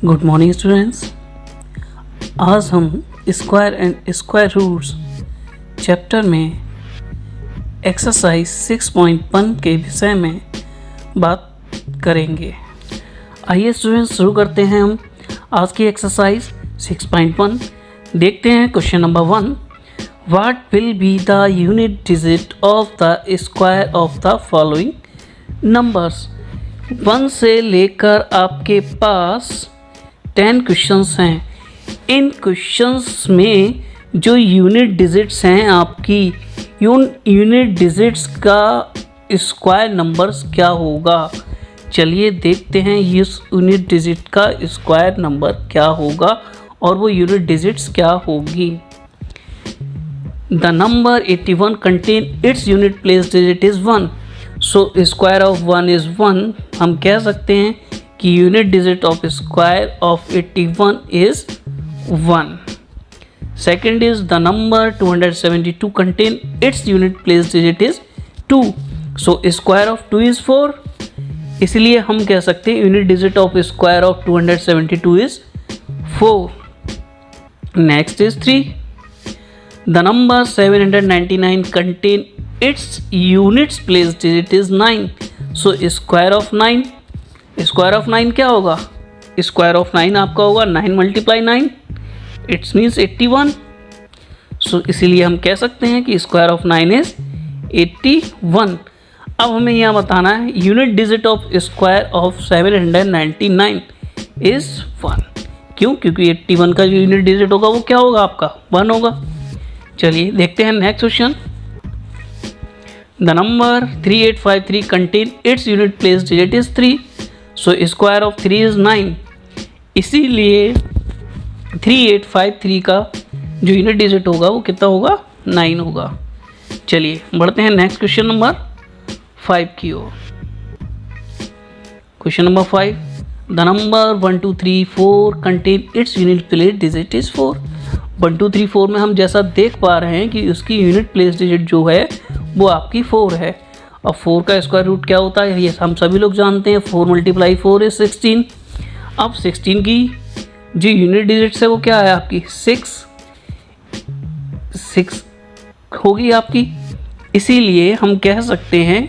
Good morning students. आज हम square and square roots chapter में एक्सरसाइज 6.1 के विषय में बात करेंगे। आइए स्टूडेंट्स शुरू करते हैं हम आज की एक्सरसाइज 6.1। देखते हैं question number 1। What will be the unit digit of the square of the following numbers. 1 से लेकर आपके पास 10 क्वेश्चंस हैं। इन क्वेश्चंस में जो यूनिट डिजिट्स हैं आपकी यूनिट डिजिट्स का स्क्वायर नंबर्स क्या होगा। चलिए देखते हैं इस यूनिट डिजिट का स्क्वायर नंबर क्या होगा और वो यूनिट डिजिट्स क्या होगी। The number 81 contain its unit place digit is 1। So square of 1 is 1। हम कह सकते हैं कि unit digit of square of 81 is 1। Second is the number 272 contain its unit place digit is 2। So square of 2 is 4। इसलिए हम कह सकते हैं unit digit of square of 272 is 4। Next is 3। The number 799 contain it's units place digit is 9। So square of 9, square of 9 क्या होगा। Square of 9 आपका होगा 9 × 9, it's means 81। सो इसीलिए हम कह सकते हैं कि स्क्वायर ऑफ 9 इज 81। अब हमें यहाँ बताना है unit digit of square of 799 is 1। क्यों? क्योंकि 81 का जो यूनिट डिजिट होगा वो क्या होगा आपका 1 होगा। चलिए देखते हैं next question. The number 3853 contain its unit place digit is 3। So square of 3 is 9। इसीलिए 3853 का जो यूनिट डिजिट होगा वो कितना होगा 9 होगा। चलिए बढ़ते हैं नेक्स्ट क्वेश्चन नंबर 5 की ओर। Question number 5। The number 1 2 3 4 contain its unit place digit is 4। 1 2 3 4 में हम जैसा देख पा रहे हैं कि उसकी यूनिट प्लेस डिजिट जो है वो आपकी 4 है। अब 4 का स्क्वायर रूट क्या होता है ये हम सभी लोग जानते हैं। 4 × 4 इज 16। अब 16 की जो यूनिट डिजिट्स है वो क्या है आपकी 6 होगी आपकी। इसीलिए हम कह सकते हैं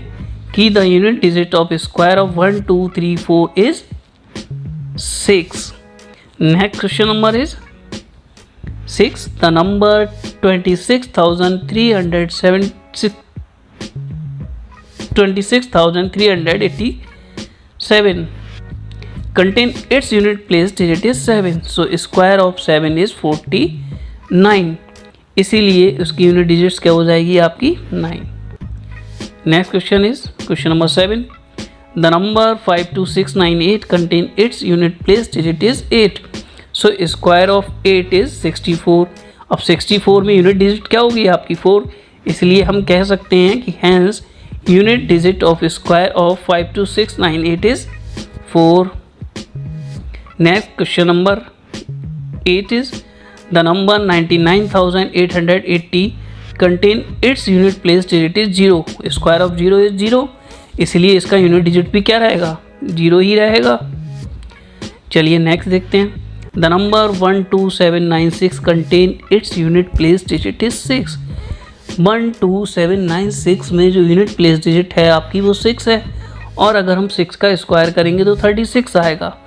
कि the unit digit of square of 1 2 3 4 is 6। Next question number is 6। The number 26,387 contain its unit place digit is 7. So square of 7 is 49। इसीलिए उसकी यूनिट डिजिट्स क्या हो जाएगी आपकी 9। Next question is question number 7। The number 52698 contain its unit place digit is 8. So square of 8 is 64। अब 64 में unit digit क्या होगी आपकी 4। इसलिए हम कह सकते हैं कि hence unit digit of square of 52698 is 4। Next question number 8 is the number 99,880 contain its unit place digit is 0। Square of 0 is 0। इसलिए इसका यूनिट डिजिट भी क्या रहेगा 0 ही रहेगा। चलिए नेक्स्ट देखते हैं। The number 12796 contain its unit place digit is 6। 12796 में जो यूनिट प्लेस डिजिट है आपकी वो 6 है। और अगर हम 6 का स्क्वायर करेंगे तो 36 आएगा।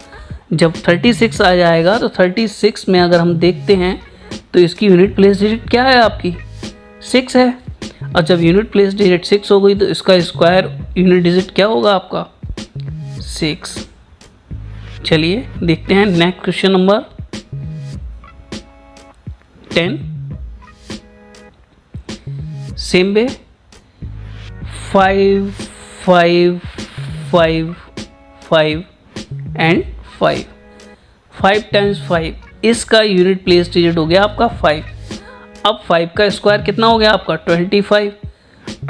जब 36 आ जाएगा तो 36 में अगर हम देखते हैं तो इसकी यूनिट प्लेस डिजिट क्या है आपकी 6 है। और जब यूनिट प्लेस डिजिट 6 हो गई तो इसका स्क्वायर यूनिट डिजिट क्या होगा आपका 6। चलिए देखते हैं next question number 10। Same way 5 5 5 5 and 5 times 5 इसका यूनिट प्लेस डिजिट हो गया आपका 5। अब 5 का स्क्वायर कितना हो गया आपका 25।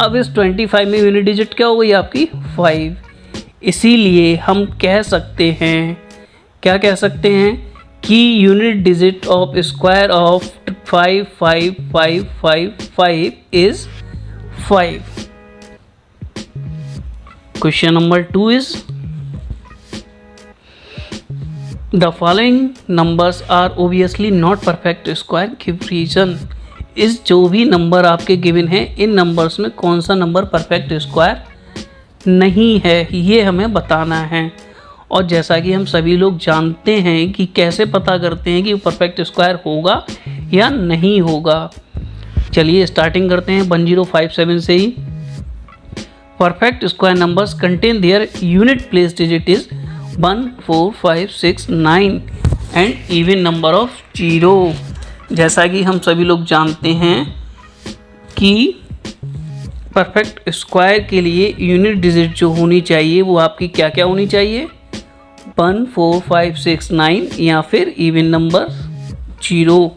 अब इस 25 में यूनिट डिजिट क्या हो गई आपकी 5। इसीलिए हम कह सकते हैं क्या कह सकते हैं कि unit digit of square of 5 5 5 5 5 is 5। Question number 2 is the following numbers are obviously not perfect square, give reason. इस जो भी नंबर आपके गिवन हैं, इन नंबर्स में कौन सा नंबर परफेक्ट स्क्वायर नहीं है, ये हमें बताना है। और जैसा कि हम सभी लोग जानते हैं कि कैसे पता करते हैं कि वो परफेक्ट स्क्वायर होगा या नहीं होगा। चलिए स्टार्टिंग करते हैं 1057 से ही। Perfect square numbers contain their unit place digit is 1, 4, 5, 6, 9 and even number of 0। जैसा कि हम सभी लोग जानते हैं कि परफेक्ट स्क्वायर के लिए यूनिट डिजिट जो होनी चाहिए वो आपकी क्या क्या होनी चाहिए, 1, 4, 5, 6, 9 या फिर इवन नंबर 0।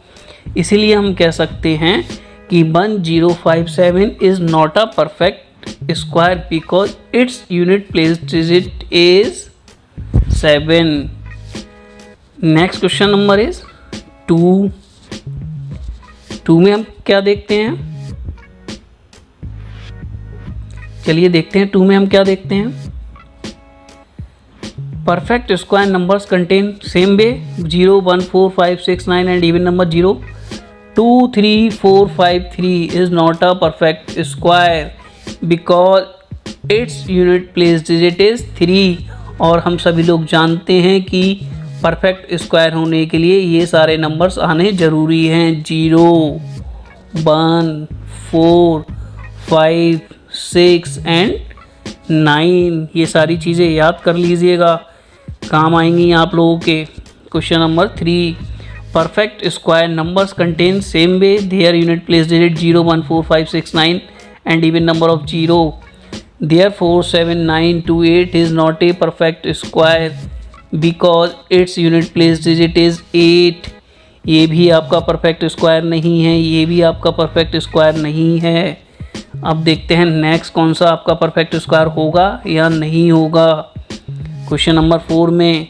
इसीलिए हम कह सकते हैं कि 1057 is not a perfect square because it's unit place digit is 7। Next question number is 2। 2 में हम क्या देखते हैं, चलिए देखते हैं 2 में हम क्या देखते हैं। Perfect square numbers contain same way 0, 1, 4, 5, 6, 9 and even number 0। 2, 3, 4, 5, 3 is not a perfect square because its unit place digit is 3। और हम सभी लोग जानते हैं कि परफेक्ट स्क्वायर होने के लिए ये सारे नंबर्स आने ज़रूरी हैं, 0, 1, 4, 5, 6 एंड 9। ये सारी चीज़ें याद कर लीजिएगा, काम आएंगी आप लोगों के। Question number 3। Perfect square numbers contain same way their unit place digit 0, 1, 4, 5, 6, 9 and even number of 0। Therefore 7, 9, 2, 8 is not a perfect square because its unit place digit is 8। ये भी आपका परफेक्ट स्क्वायर नहीं है, ये भी आपका परफेक्ट स्क्वायर नहीं है। अब देखते हैं नेक्स्ट कौन सा आपका परफेक्ट स्क्वायर होगा या नहीं होगा। क्वेश्चन नंबर 4 में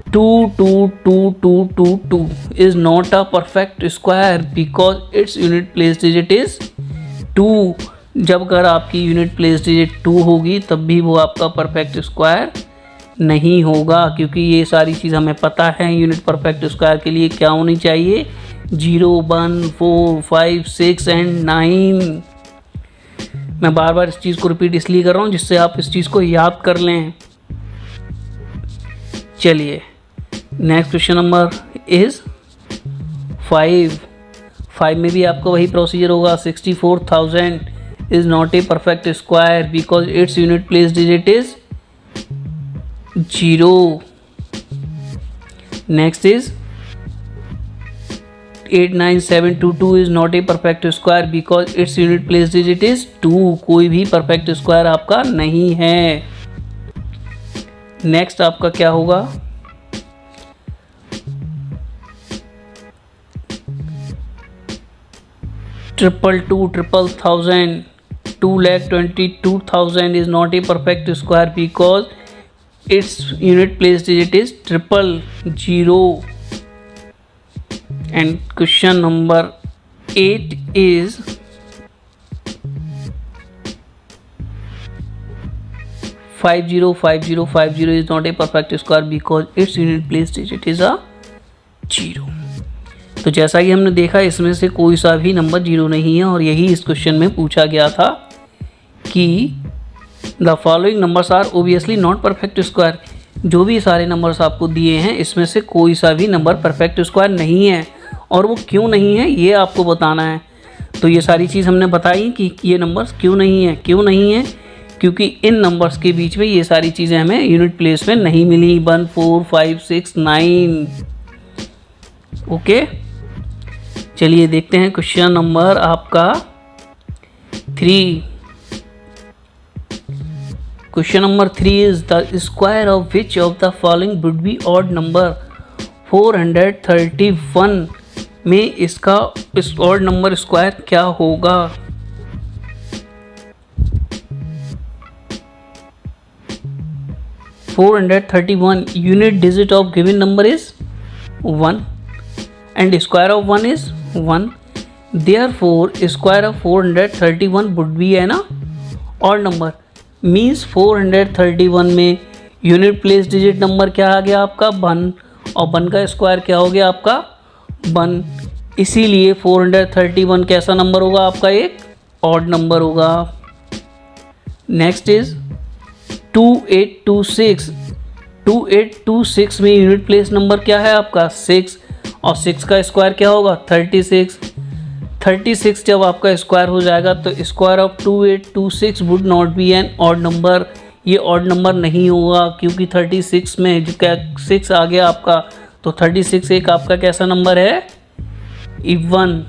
2, 2, 2, 2, 2, 2 is not a perfect square because its unit place digit is 2। जब अगर आपकी यूनिट प्लेस डिजिट 2 होगी तब भी वो आपका परफेक्ट स्क्वायर नहीं होगा, क्योंकि ये सारी चीज़ हमें पता है यूनिट परफेक्ट स्क्वायर के लिए क्या होनी चाहिए, 0, 1, 4, 5, 6 एंड 9। मैं बार बार इस चीज़ को रिपीट इसलिए कर रहा हूँ जिससे आप इस चीज़ को याद कर लें। चलिए नेक्स्ट क्वेश्चन नंबर इज़ 5। 5 में भी आपका वही प्रोसीजर होगा। 64,000 is not a perfect square because its unit place digit is 0। Next is 89722 is not a perfect square because its unit place digit is 2। कोई भी परफेक्ट स्क्वायर आपका नहीं है। नेक्स्ट आपका क्या होगा, 222,000 2,22,000 is not a perfect square because its unit place digit is 000। and question number 8 is 505050 is not a perfect square because its unit place digit is a 0। तो जैसा कि हमने देखा इसमें से कोई सा भी नंबर 0 नहीं है, और यही इस क्वेश्चन में पूछा गया था कि the following numbers are obviously not perfect square. जो भी सारे नंबर्स आपको दिए हैं इसमें से कोई सा भी नंबर परफेक्ट स्क्वायर नहीं है, और वो क्यों नहीं है ये आपको बताना है। तो ये सारी चीज़ हमने बताई कि ये नंबर्स क्यों नहीं है। क्योंकि इन नंबर्स के बीच में ये सारी चीज़ें हमें यूनिट प्लेस में नहीं मिली, 1, 4, 5, 6, 9। ओके, चलिए देखते हैं क्वेश्चन नंबर आपका 3। Question number 3 is the square of which of the following would be odd number. 431 में इसका इस ऑड नंबर स्क्वायर क्या होगा। (431) unit digit of given number is 1 and square of 1 is 1. Therefore square of 431 would be an odd number. Means 431 में unit place digit number क्या आ गया आपका 1, और 1 का स्क्वायर क्या हो गया आपका 1, इसीलिए 431 कैसा नंबर होगा आपका, एक ऑड नंबर होगा। Next is 2826। 2826 में यूनिट प्लेस नंबर क्या है आपका 6, और 6 का स्क्वायर क्या होगा 36। 36 जब आपका स्क्वायर हो जाएगा तो square of 2826 would not be an odd number, ये ऑड नंबर नहीं होगा, क्योंकि 36 में जो क्या 6 आ गया आपका, तो 36 एक आपका कैसा नंबर है इवन।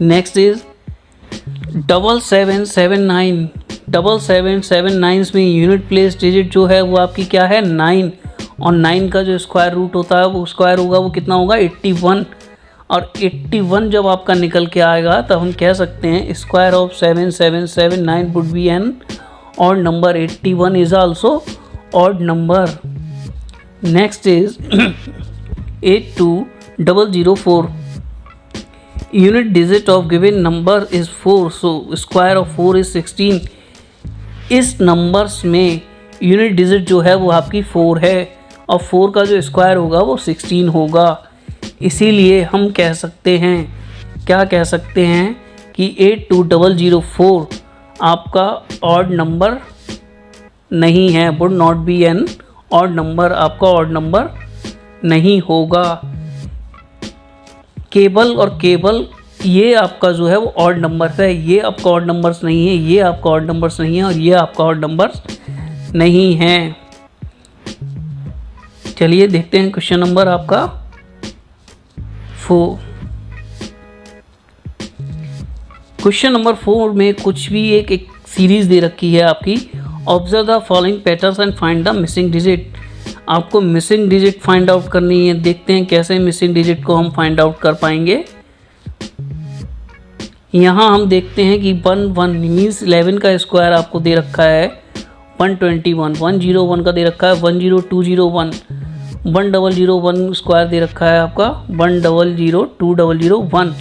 Next is 7779। 7779 में यूनिट प्लेस डिजिट जो है वो आपकी क्या है 9, और 9 का जो स्क्वायर रूट होता है वो स्क्वायर होगा वो कितना होगा 81, और 81 जब आपका निकल के आएगा तब हम कह सकते हैं square of 7779 would be an odd number, 81 is also odd number. Next is 82004। Unit digit of given number is 4, so square of 4 is 16। इस नंबर्स में यूनिट डिजिट जो है वो आपकी 4 है, और 4 का जो स्क्वायर होगा वो 16 होगा, इसीलिए हम कह सकते हैं, क्या कह सकते हैं कि 82004 आपका ऑड नंबर नहीं है, would not be an odd number, आपका ऑड नंबर नहीं होगा। केबल और केबल ये आपका जो है वो ऑड नंबर है, ये आपका ऑड नंबर्स नहीं है, ये आपका ऑड नंबर्स नहीं है, और ये आपका ऑड नंबर्स नहीं है। चलिए देखते हैं क्वेश्चन नंबर आपका 4। क्वेश्चन नंबर 4 में कुछ भी एक सीरीज दे रखी है आपकी, observe the following patterns and find the missing digit. आपको मिसिंग डिजिट फाइंड आउट करनी है, देखते हैं कैसे मिसिंग डिजिट को हम फाइंड आउट कर पाएंगे। यहाँ हम देखते हैं कि 1 मीन्स 11 का स्क्वायर आपको दे रखा है 121, 101 का दे रखा है 10201, 1001 स्क्वायर दे रखा है आपका 100201।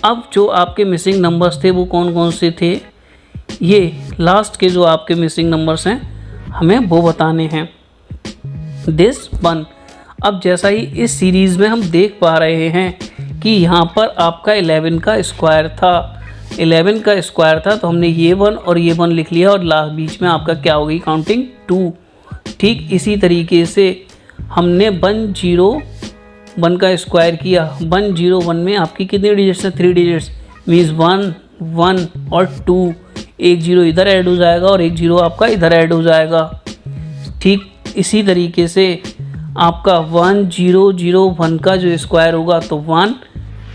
अब जो आपके मिसिंग नंबर्स थे वो कौन कौन से थे, ये लास्ट के जो आपके मिसिंग नंबर्स हैं हमें वो बताने हैं। दिस 1। अब जैसा ही इस सीरीज़ में हम देख पा रहे हैं कि यहाँ पर आपका 11 का स्क्वायर था, 11 का स्क्वायर था, तो हमने ये 1 और ये 1 लिख लिया, और लास्ट बीच में आपका क्या हो गई काउंटिंग 2। ठीक इसी तरीके से हमने 101 का स्क्वायर किया, 101 में आपकी कितने डिजिट्स हैं 3 डिजिट्स, मीन्स 1 1 और 2, एक 0 इधर ऐड हो जाएगा और एक 0 आपका इधर ऐड हो जाएगा। ठीक इसी तरीके से आपका 1001 का जो स्क्वायर होगा तो 1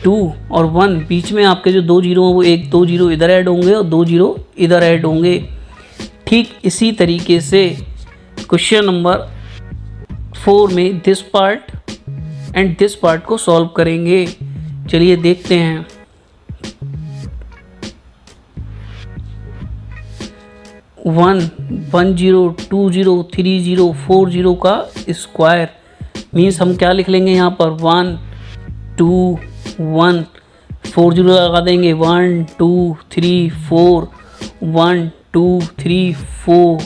2 और 1, बीच में आपके जो 2 0 हैं वो एक 2 0 इधर ऐड होंगे और 2 0 इधर ऐड होंगे। ठीक इसी तरीके से क्वेश्चन नंबर 4 में this part and this part को सॉल्व करेंगे। चलिए देखते हैं। 1 1 0 2 0 3 0 4 0 का स्क्वायर मीन्स हम क्या लिख लेंगे यहाँ पर 1 2 1, 4 0 लगा देंगे 1 2 3 4, 1 2 3 4।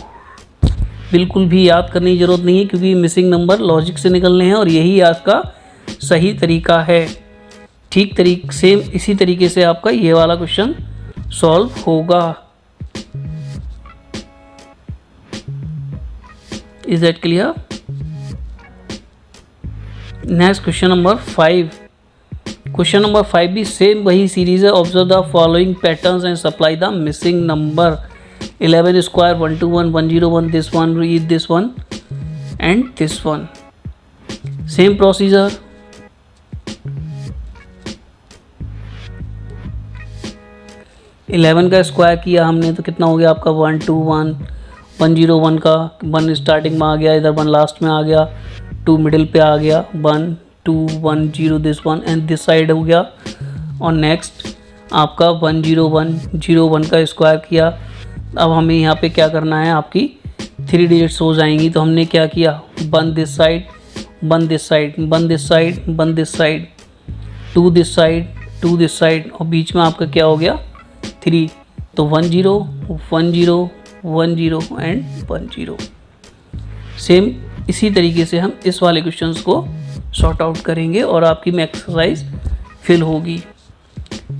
बिल्कुल भी याद करने की ज़रूरत नहीं है क्योंकि मिसिंग नंबर लॉजिक से निकलने हैं और यही आपका सही तरीका है। ठीक सेम इसी तरीके से आपका ये वाला क्वेश्चन सॉल्व होगा। Is that clear? Next question number 5। Question number 5 भी सेम वही सीरीज है। Observe the following patterns and supply the missing number. 11 square 121 101, this one, read this one and this one. Same procedure. Eleven का square किया हमने तो कितना हो गया आपका 121, 101 का 1 स्टार्टिंग में आ गया, इधर 1 लास्ट में आ गया, 2 मिडिल पे आ गया, 1 2 1 0 this one and this side हो गया। और नेक्स्ट आपका 101 का स्क्वायर किया। अब हमें यहाँ पे क्या करना है, आपकी 3 डिजिट्स हो जाएंगी तो हमने क्या किया 1 this side 1 this side 1 this side 1 this side 2 this side 2 this side और बीच में आपका क्या हो गया 3। तो 1 0 1 0 10 एंड 10। सेम इसी तरीके से हम इस वाले क्वेश्चंस को सॉर्ट आउट करेंगे और आपकी एक्सरसाइज फिल होगी।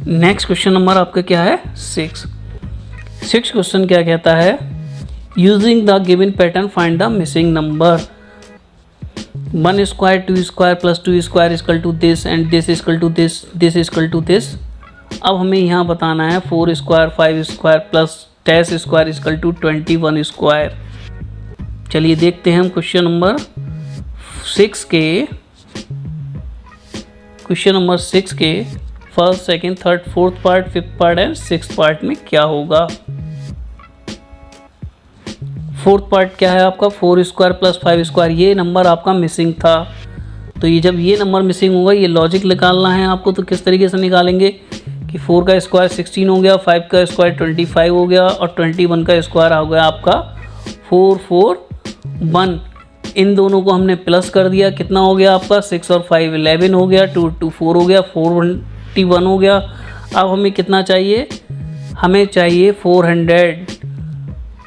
नेक्स्ट क्वेश्चन नंबर आपका क्या है? 6 क्वेश्चन क्या कहता है? Using the given pattern find the missing number. 1 square 2 square plus 2 square equal to this and this equal to this equal to this. अब हमें यहाँ बताना है 4 square 5 square plus 10 square equal to 21 square. चलिए देखते हैं हम क्वेश्चन नंबर 6 के first, second, third, fourth part, fifth part and sixth part में क्या होगा। फोर्थ पार्ट क्या है आपका? 4 स्क्वायर प्लस 5 स्क्वायर, ये नंबर आपका मिसिंग था। तो ये जब ये नंबर मिसिंग होगा, ये लॉजिक निकालना है आपको। तो किस तरीके से निकालेंगे कि 4 का स्क्वायर 16 हो गया, 5 का स्क्वायर 25 हो गया और 21 का स्क्वायर हो गया आपका 441। इन दोनों को हमने प्लस कर दिया, कितना हो गया आपका? 6 और 5 11 हो गया, 2 2 4 हो गया, 421 हो गया। अब हमें कितना चाहिए? हमें चाहिए 400।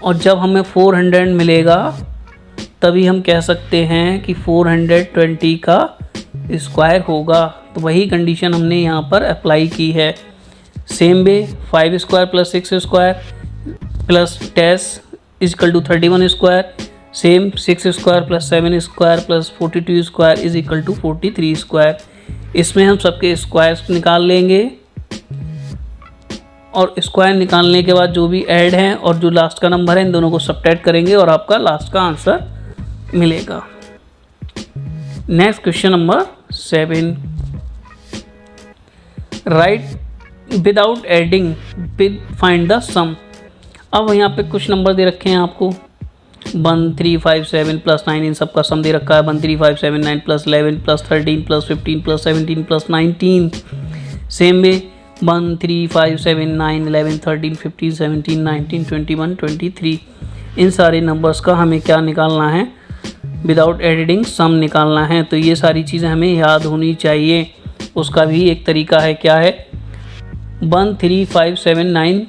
और जब हमें 400 मिलेगा तभी हम कह सकते हैं कि 420 का स्क्वायर होगा। तो वही कंडीशन हमने यहाँ पर अप्लाई की है। Same way 5 square plus 6 square plus 10 equal to 31 square. Same 6 square plus 7 square plus 42 square is equal to 43 square. इसमें हम सबके स्क्वायर्स निकाल लेंगे और स्क्वायर निकालने के बाद जो भी ऐड हैं और जो लास्ट का नंबर है, इन दोनों को सब्ट्रैक्ट करेंगे और आपका लास्ट का आंसर मिलेगा। Next question number 7, write without adding with find the sum. अब यहाँ पे कुछ नंबर दे रखे हैं आपको, 1 3 5 7 प्लस 9, इन सब का सम दे रखा है 1 3 5 7 9 plus 11 plus 13 plus 15 plus 17 plus 19। Same way 1 3 5 7 9 11 13 15 17 19 21 23, इन सारे नंबर्स का हमें क्या निकालना है? विदाउट एडिंग सम निकालना है। तो ये सारी चीज़ें हमें याद होनी चाहिए। उसका भी एक तरीका है, क्या है? 1 3 5 7 9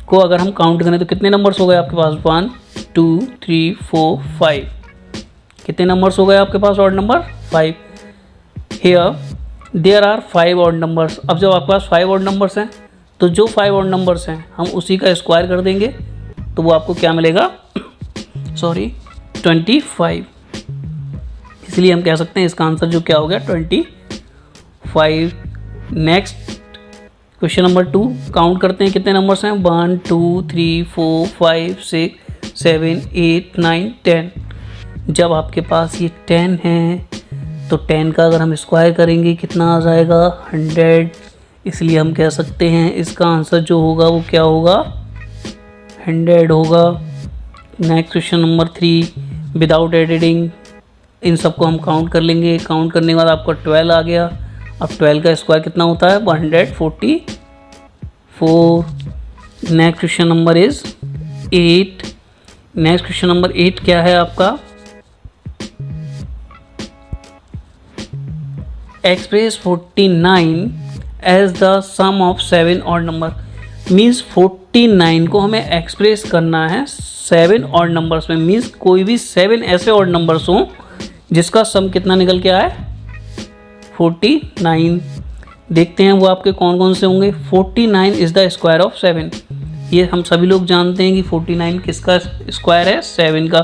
को अगर हम काउंट करें तो कितने नंबर्स हो गए आपके पास? 1 2 3 4 5। कितने नंबर्स हो गए आपके पास? Odd number 5। Here there are 5 odd numbers. अब जब आपके पास 5 ऑड नंबर्स हैं तो जो 5 ऑड नंबर्स हैं हम उसी का स्क्वायर कर देंगे तो वो आपको क्या मिलेगा? 25। इसलिए हम कह सकते हैं इसका आंसर जो क्या हो गया? 25। नेक्स्ट क्वेश्चन नंबर 2, काउंट करते हैं कितने नंबर्स हैं? 1 2 3 4 5 6 7 8 9 10। जब आपके पास ये 10 है तो 10 का अगर हम स्क्वायर करेंगे कितना आ जाएगा? 100। इसलिए हम कह सकते हैं इसका आंसर जो होगा वो क्या होगा? 100 होगा। Next question number 3, without adding, इन सबको हम काउंट कर लेंगे। काउंट करने के बाद आपका 12 आ गया। अब 12 का स्क्वायर कितना होता है? 144। Next question number is 8। Next question number 8 क्या है आपका? Express 49 as the sum of 7 odd number. Means 49 को हमें एक्सप्रेस करना है 7 ऑड नंबर्स में। मीन्स कोई भी 7 ऐसे ऑड नंबर्स हों जिसका सम कितना निकल के आए? 49। देखते हैं वो आपके कौन कौन से होंगे। 49 इज़ द स्क्वायर ऑफ 7। ये हम सभी लोग जानते हैं कि 49 किसका स्क्वायर है? 7 का।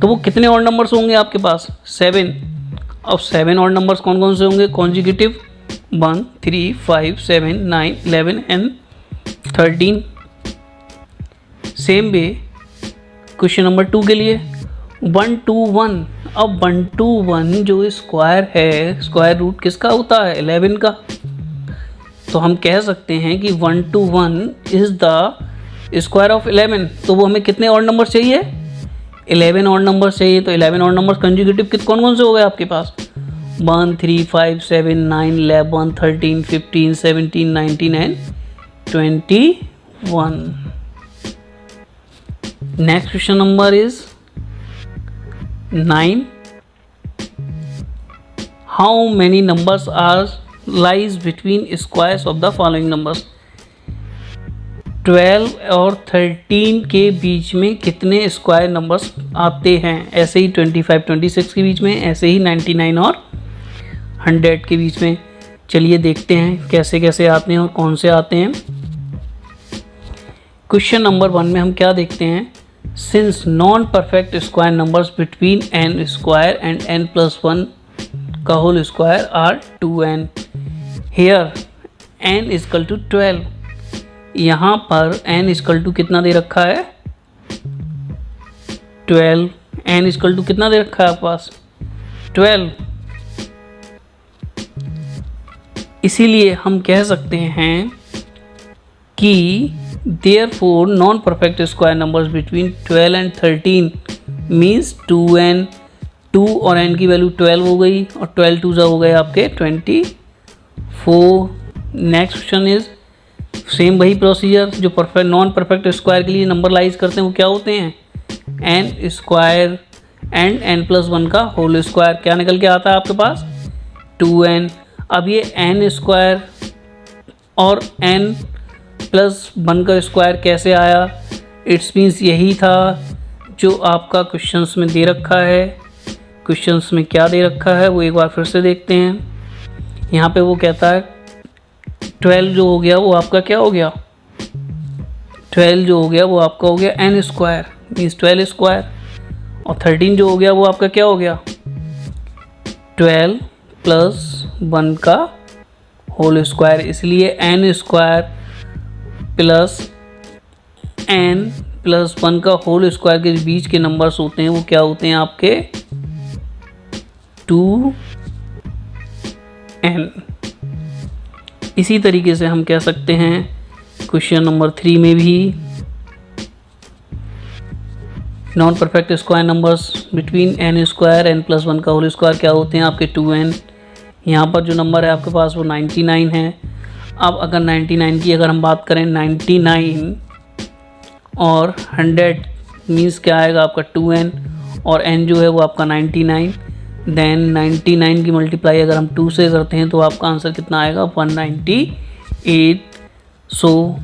तो वो कितने ऑड नंबर्स होंगे आपके पास? 7। अब 7 ऑड नंबर्स कौन कौन से होंगे? Consecutive 1 3 5 7 9 11 and 13। Same way question number 2 के लिए 1 2 1। अब 1 2 1 जो स्क्वायर है, स्क्वायर रूट किसका होता है? 11 का। तो हम कह सकते हैं कि 1 2 1 इज़ द स्क्वायर ऑफ 11। तो वो हमें कितने ऑड नंबर चाहिए? 11 ऑड नंबर चाहिए। तो 11 ऑड नंबर कंजुगेटिव कौन कौन से हो गए आपके पास? 1 3 5 7 9 11 13 15 17 19 and 21। Next question number is 9। How many numbers are lies between squares of the following numbers. 12 और 13 के बीच में कितने स्क्वायर नंबर्स आते हैं? ऐसे ही 25 26 के बीच में, ऐसे ही 99 और 100 के बीच में। चलिए देखते हैं कैसे कैसे आते हैं और कौन से आते हैं। क्वेश्चन नंबर 1 में हम क्या देखते हैं? Since non perfect square numbers between n square and n+1 का whole square are 2n, here n equal to 12। यहाँ पर n इक्वल टू कितना दे रखा है? 12। n इक्वल टू कितना दे रखा है आपके पास? 12। इसीलिए हम कह सकते हैं कि therefore non perfect square numbers between 12 and 13 means 2n, 2 और n की वैल्यू 12 हो गई और 12 2 हो गए आपके 24। नेक्स्ट क्वेश्चन इज सेम वही प्रोसीजर जो परफेक्ट नॉन परफेक्ट स्क्वायर के लिए नंबर लाइज करते हैं वो क्या होते हैं? n स्क्वायर एंड n+1 का होल स्क्वायर। क्या निकल के आता है आपके पास? 2n। अब ये n स्क्वायर और n+1 का स्क्वायर कैसे आया? इट्स मीन्स यही था जो आपका क्वेश्चंस में दे रखा है। क्वेश्चंस में क्या दे रखा है वो एक बार फिर से देखते हैं। यहाँ पे वो कहता है 12 जो हो गया वो आपका क्या हो गया? 12 जो हो गया वो आपका हो गया n स्क्वायर मीन्स 12 स्क्वायर, और 13 जो हो गया वो आपका क्या हो गया? 12+1 का होल स्क्वायर। इसलिए n स्क्वायर प्लस n+1 का होल स्क्वायर के बीच के नंबर्स होते हैं वो क्या होते हैं आपके? 2n। इसी तरीके से हम कह सकते हैं क्वेश्चन नंबर 3 में भी non perfect square numbers between n square n+1 का होल स्क्वायर क्या होते हैं आपके? 2n। यहाँ पर जो नंबर है आपके पास वो 99 है। अब अगर 99 की अगर हम बात करें, 99 और 100 मीन्स क्या आएगा आपका? 2n, और n जो है वो आपका 99। देन 99 की मल्टीप्लाई अगर हम 2 से करते हैं तो आपका आंसर कितना आएगा? 198। So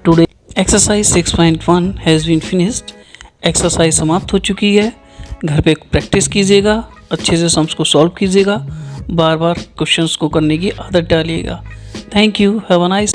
today exercise 6.1 has been finished. Exercise समाप्त हो चुकी है। घर पे प्रैक्टिस कीजिएगा, अच्छे से सम्स को सॉल्व कीजिएगा, बार बार क्वेश्चंस को करने की आदत डालिएगा। Thank you, have a nice